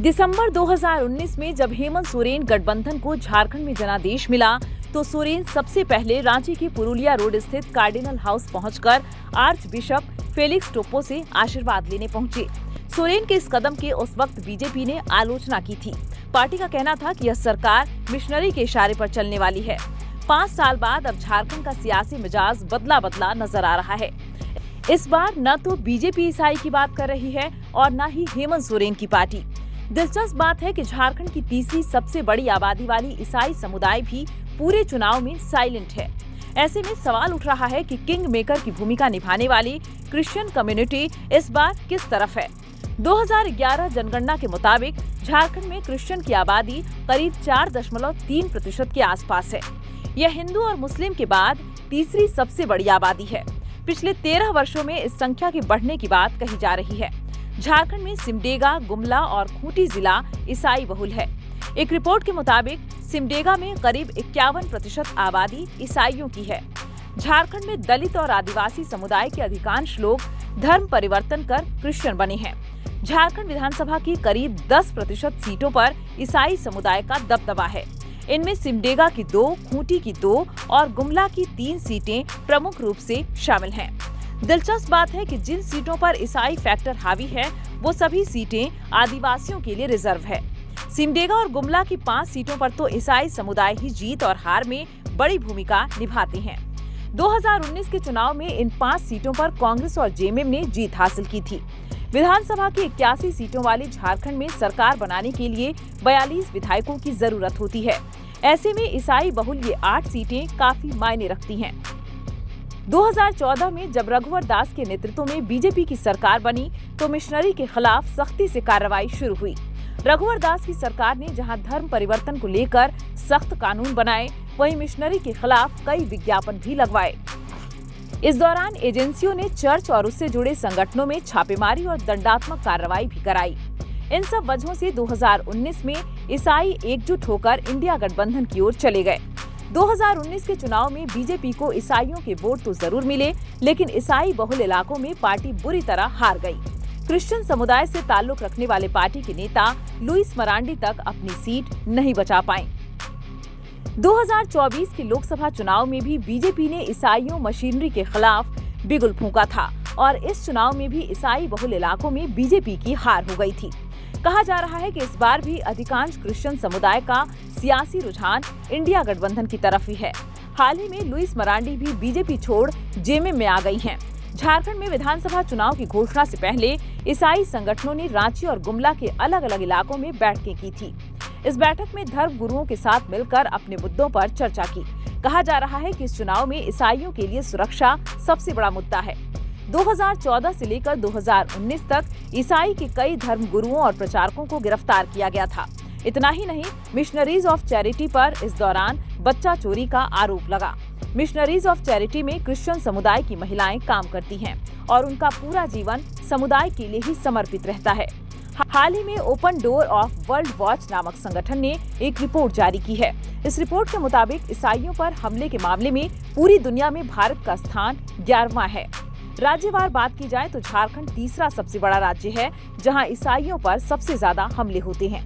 दिसंबर 2019 में जब हेमंत सोरेन गठबंधन को झारखंड में जनादेश मिला तो सोरेन सबसे पहले रांची के पुरुलिया रोड स्थित कार्डिनल हाउस पहुंचकर आर्च बिशप फेलिक्स टोप्पो से आशीर्वाद लेने पहुंचे। सोरेन के इस कदम की उस वक्त बीजेपी ने आलोचना की थी। पार्टी का कहना था कि यह सरकार मिशनरी के इशारे पर चलने वाली है। 5 साल बाद अब झारखंड का सियासी मिजाज बदला बदला नजर आ रहा है। इस बार न तो बीजेपी ईसाई की बात कर रही है और न ही हेमंत सोरेन की पार्टी। दिलचस्प बात है कि झारखंड की तीसरी सबसे बड़ी आबादी वाली ईसाई समुदाय भी पूरे चुनाव में साइलेंट है। ऐसे में सवाल उठ रहा है कि किंग मेकर की भूमिका निभाने वाली क्रिश्चियन कम्युनिटी इस बार किस तरफ है। 2011 जनगणना के मुताबिक झारखंड में क्रिश्चियन की आबादी करीब 4.3% के आसपास है। यह हिंदू और मुस्लिम के बाद तीसरी सबसे बड़ी आबादी है। पिछले 13 वर्षों में इस संख्या के बढ़ने की बात कही जा रही है। झारखंड में सिमडेगा, गुमला और खूंटी जिला ईसाई बहुल है। एक रिपोर्ट के मुताबिक सिमडेगा में करीब 51% आबादी ईसाइयों की है। झारखंड में दलित और आदिवासी समुदाय के अधिकांश लोग धर्म परिवर्तन कर क्रिश्चियन बने हैं। झारखंड विधानसभा की करीब 10% सीटों पर ईसाई समुदाय का दबदबा है। इनमें सिमडेगा की 2, खूंटी की 2 और गुमला की 3 सीटें प्रमुख रूप से शामिल हैं। दिलचस्प बात है कि जिन सीटों पर ईसाई फैक्टर हावी है वो सभी सीटें आदिवासियों के लिए रिजर्व है। सिमडेगा और गुमला की 5 सीटों पर तो ईसाई समुदाय ही जीत और हार में बड़ी भूमिका निभाते हैं। 2019 के चुनाव में इन 5 सीटों पर कांग्रेस और जेएमएम ने जीत हासिल की थी। विधानसभा की 81 सीटों वाले झारखंड में सरकार बनाने के लिए 42 विधायकों की जरूरत होती है। ऐसे में ईसाई बहुल ये 8 सीटें काफी मायने रखती हैं। 2014 में जब रघुवर दास के नेतृत्व में बीजेपी की सरकार बनी तो मिशनरी के खिलाफ सख्ती से कार्रवाई शुरू हुई। रघुवर दास की सरकार ने जहां धर्म परिवर्तन को लेकर सख्त कानून बनाए, वहीं मिशनरी के खिलाफ कई विज्ञापन भी लगवाए। इस दौरान एजेंसियों ने चर्च और उससे जुड़े संगठनों में छापेमारी और दंडात्मक कार्रवाई भी कराई। इन सब वजहों से 2019 में ईसाई एकजुट होकर इंडिया गठबंधन की ओर चले गए। 2019 के चुनाव में बीजेपी को ईसाइयों के वोट तो जरूर मिले, लेकिन ईसाई बहुल इलाकों में पार्टी बुरी तरह हार गई। क्रिश्चियन समुदाय से ताल्लुक रखने वाले पार्टी के नेता लुइस मरांडी तक अपनी सीट नहीं बचा पाए। 2024 के लोकसभा चुनाव में भी बीजेपी ने ईसाइयों मशीनरी के खिलाफ बिगुल फूंका था और इस चुनाव में भी ईसाई बहुल इलाकों में बीजेपी की हार हो गई थी। कहा जा रहा है कि इस बार भी अधिकांश क्रिश्चियन समुदाय का सियासी रुझान इंडिया गठबंधन की तरफ ही है। हाल ही में लुइस मरांडी भी बीजेपी छोड़ जेएमएम में आ गई हैं। झारखंड में विधानसभा चुनाव की घोषणा से पहले ईसाई संगठनों ने रांची और गुमला के अलग अलग इलाकों में बैठकें की थी। इस बैठक में धर्म गुरुओं के साथ मिलकर अपने मुद्दों पर चर्चा की। कहा जा रहा है कि इस चुनाव में ईसाइयों के लिए सुरक्षा सबसे बड़ा मुद्दा है। 2014 से लेकर 2019 तक ईसाई के कई धर्म गुरुओं और प्रचारकों को गिरफ्तार किया गया था। इतना ही नहीं, मिशनरीज ऑफ चैरिटी पर इस दौरान बच्चा चोरी का आरोप लगा। मिशनरीज ऑफ चैरिटी में क्रिश्चियन समुदाय की महिलाएं काम करती हैं और उनका पूरा जीवन समुदाय के लिए ही समर्पित रहता है। हाल ही में open door of world watch नामक संगठन ने एक रिपोर्ट जारी की है। इस रिपोर्ट के मुताबिक ईसाइयों पर हमले के मामले में पूरी दुनिया में भारत का स्थान 11वां है। राज्यवार बात की जाए तो झारखंड तीसरा सबसे बड़ा राज्य है, जहां ईसाइयों पर सबसे ज्यादा हमले होते हैं।